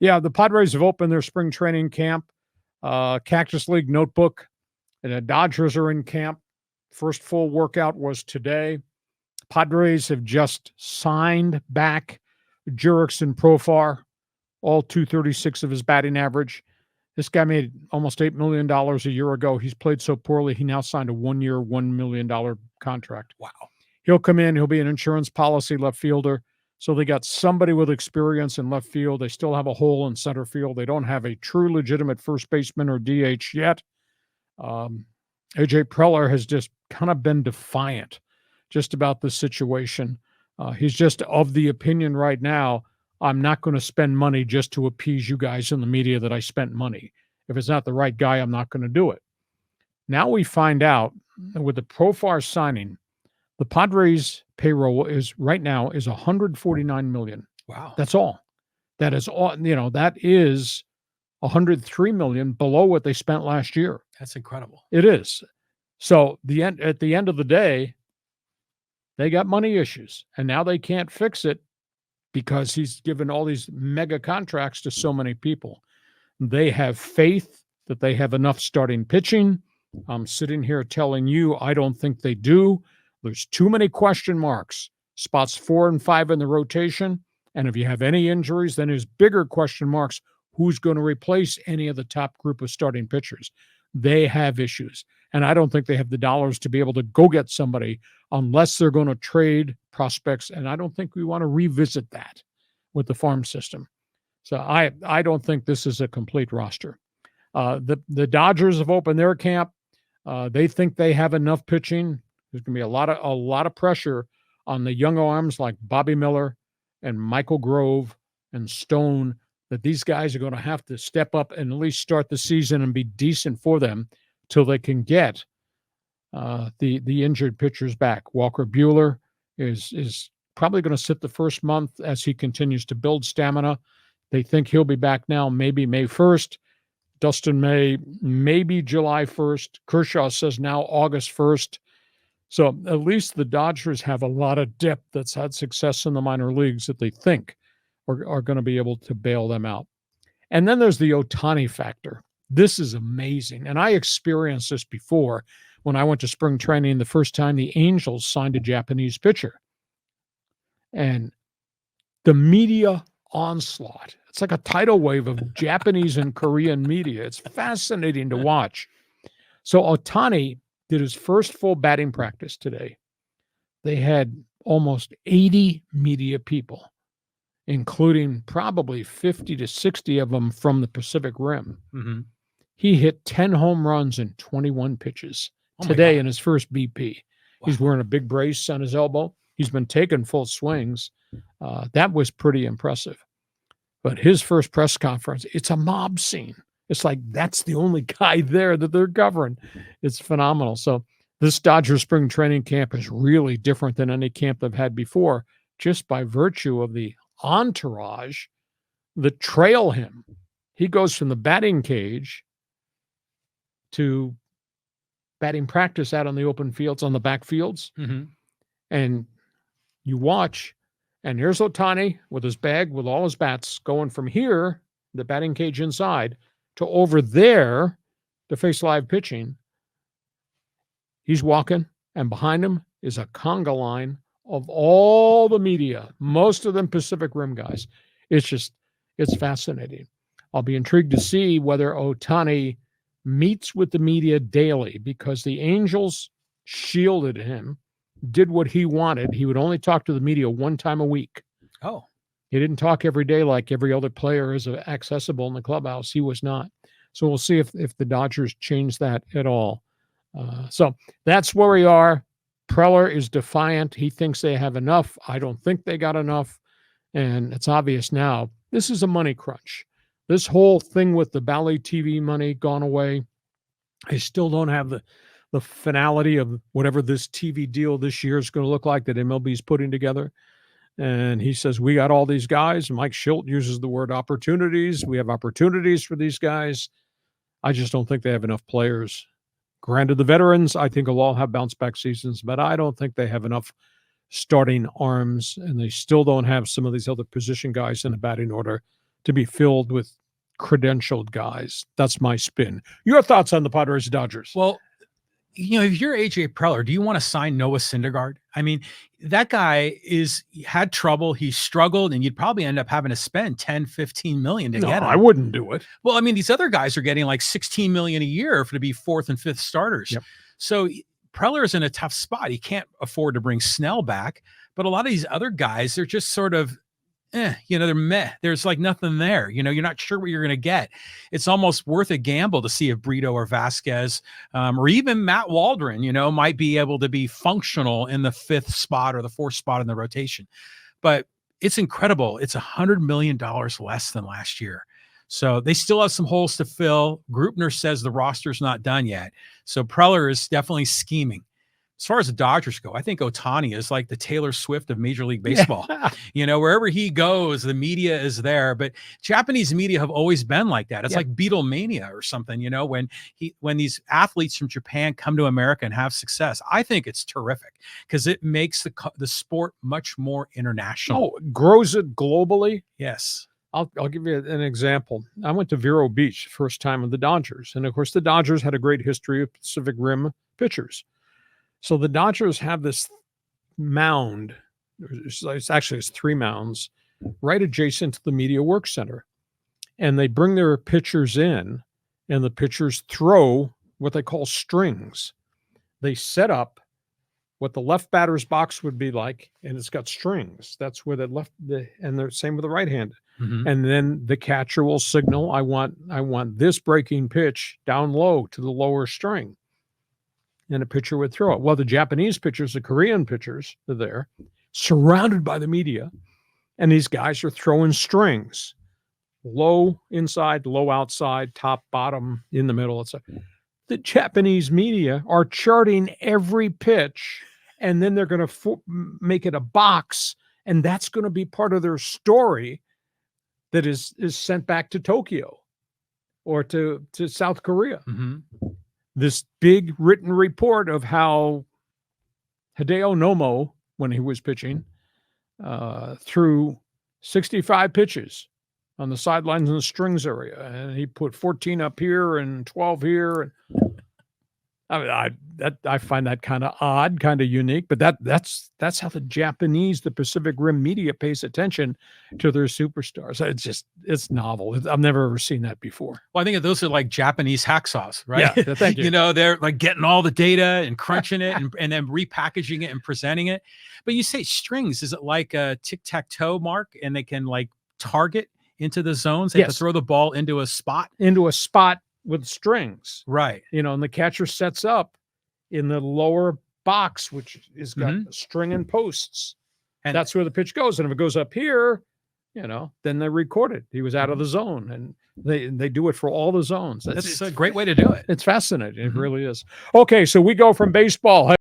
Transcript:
Yeah, the Padres have opened their spring training camp. Cactus League notebook, and the Dodgers are in camp. First full workout was today. Padres have just signed back Jurickson Profar, all 236 of his batting average. This guy made almost $8 million a year ago. He's played so poorly, he now signed a one-year, $1 million contract. Wow. He'll come in. He'll be an insurance policy left fielder. So they got somebody with experience in left field. They still have a hole in center field. They don't have a true legitimate first baseman or DH yet. AJ Preller has just kind of been defiant just about the situation. He's just of the opinion right now, I'm not going to spend money just to appease you guys in the media that I spent money. If it's not the right guy, I'm not going to do it. Now we find out with the Profar signing, the Padres payroll is right now is $149 million. Wow. That's all. That is all, that is $103 million below what they spent last year. That's incredible. It is. So at the end of the day, they got money issues, and now they can't fix it because he's given all these mega contracts to so many people. They have faith that they have enough starting pitching. I'm sitting here telling you, I don't think they do. There's too many question marks. Spots 4 and 5 in the rotation. And if you have any injuries, then there's bigger question marks. Who's going to replace any of the top group of starting pitchers? They have issues. And I don't think they have the dollars to be able to go get somebody unless they're going to trade prospects. And I don't think we want to revisit that with the farm system. So I don't think this is a complete roster. The Dodgers have opened their camp. They think they have enough pitching. There's going to be a lot of pressure on the young arms like Bobby Miller and Michael Grove and Stone, that these guys are going to have to step up and at least start the season and be decent for them till they can get the injured pitchers back. Walker Buehler is probably going to sit the first month as he continues to build stamina. They think he'll be back now, maybe May 1st. Dustin May, maybe July 1st. Kershaw says now August 1st. So at least the Dodgers have a lot of depth that's had success in the minor leagues that they think are going to be able to bail them out. And then there's the Ohtani factor. This is amazing. And I experienced this before when I went to spring training the first time the Angels signed a Japanese pitcher. And the media onslaught. It's like a tidal wave of Japanese and Korean media. It's fascinating to watch. So Ohtani did his first full batting practice today. They had almost 80 media people, including probably 50 to 60 of them from the Pacific Rim. Mm-hmm. He hit 10 home runs in 21 pitches today in his first BP. Wow. He's wearing a big brace on his elbow. He's been taking full swings. That was pretty impressive. But his first press conference, it's a mob scene. It's like that's the only guy there that they're covering. It's phenomenal. So this Dodgers spring training camp is really different than any camp they've had before, just by virtue of the entourage that trail him. He goes from the batting cage to batting practice out on the open fields, on the back fields. Mm-hmm. And you watch, and here's Ohtani with his bag, with all his bats, going from here, the batting cage inside, to over there to face live pitching. He's walking, and behind him is a conga line of all the media, most of them Pacific Rim guys. It's fascinating. I'll be intrigued to see whether Ohtani meets with the media daily, because the Angels shielded him, did what he wanted. He would only talk to the media one time a week. Oh. He didn't talk every day like every other player is accessible in the clubhouse. He was not. So we'll see if the Dodgers change that at all. So that's where we are. Preller is defiant. He thinks they have enough. I don't think they got enough. And it's obvious now, this is a money crunch. This whole thing with the Bally TV money gone away. I still don't have the finality of whatever this TV deal this year is going to look like that MLB is putting together. And he says, we got all these guys. Mike Schilt uses the word opportunities. We have opportunities for these guys. I just don't think they have enough players. Granted, the veterans, I think, will all have bounce-back seasons, but I don't think they have enough starting arms, and they still don't have some of these other position guys in the batting order to be filled with credentialed guys. That's my spin. Your thoughts on the Padres and Dodgers? Well, if you're AJ Preller, do you want to sign Noah Syndergaard? I mean, that guy had trouble. He struggled, and you'd probably end up having to spend 10, 15 million to get him. I wouldn't do it. Well, I mean, these other guys are getting like 16 million a year to be fourth and fifth starters. Yep. So Preller is in a tough spot. He can't afford to bring Snell back, but a lot of these other guys, they're just sort of, they're meh. There's like nothing there. You're not sure what you're going to get. It's almost worth a gamble to see if Brito or Vasquez or even Matt Waldron, might be able to be functional in the fifth spot or the fourth spot in the rotation. But it's incredible. It's $100 million less than last year. So they still have some holes to fill. Grupner says the roster's not done yet. So Preller is definitely scheming. As far as the Dodgers go, I think Ohtani is like the Taylor Swift of Major League Baseball. Wherever he goes, the media is there. But Japanese media have always been like that. It's like Beatlemania or something, when these athletes from Japan come to America and have success. I think it's terrific because it makes the sport much more international. Oh, grows it globally? Yes. I'll give you an example. I went to Vero Beach first time with the Dodgers. And, of course, the Dodgers had a great history of Pacific Rim pitchers. So the Dodgers have this mound. It's 3 mounds right adjacent to the Media Work Center. And they bring their pitchers in, and the pitchers throw what they call strings. They set up what the left batter's box would be like, and it's got strings. That's where and the same with the right-handed. Mm-hmm. And then the catcher will signal, I want this breaking pitch down low to the lower string. And a pitcher would throw it. Well, the Japanese pitchers, the Korean pitchers are there, surrounded by the media, and these guys are throwing strings. Low inside, low outside, top, bottom, in the middle. The Japanese media are charting every pitch, and then they're going to make it a box, and that's going to be part of their story that is sent back to Tokyo or to South Korea. Mm-hmm. This big written report of how Hideo Nomo, when he was pitching, threw 65 pitches on the sidelines in the strings area, and he put 14 up here and 12 here. I find that kind of odd, kind of unique, but that's how the Pacific Rim media pays attention to their superstars. It's novel. I've never ever seen that before. Well, I think those are like Japanese hacksaws, right? Yeah, thank you. They're like getting all the data and crunching it and then repackaging it and presenting it. But you say strings, is it like a tic-tac-toe, Mark? And they can like target into the zones? They have to throw the ball into a spot? Into a spot with strings. Right. And the catcher sets up in the lower box, which is got string and posts. And that's where the pitch goes. And if it goes up here, then they record it. He was out of the zone. And they do it for all the zones. That's a great way to do it. It's fascinating. It really is. Okay, so we go from baseball.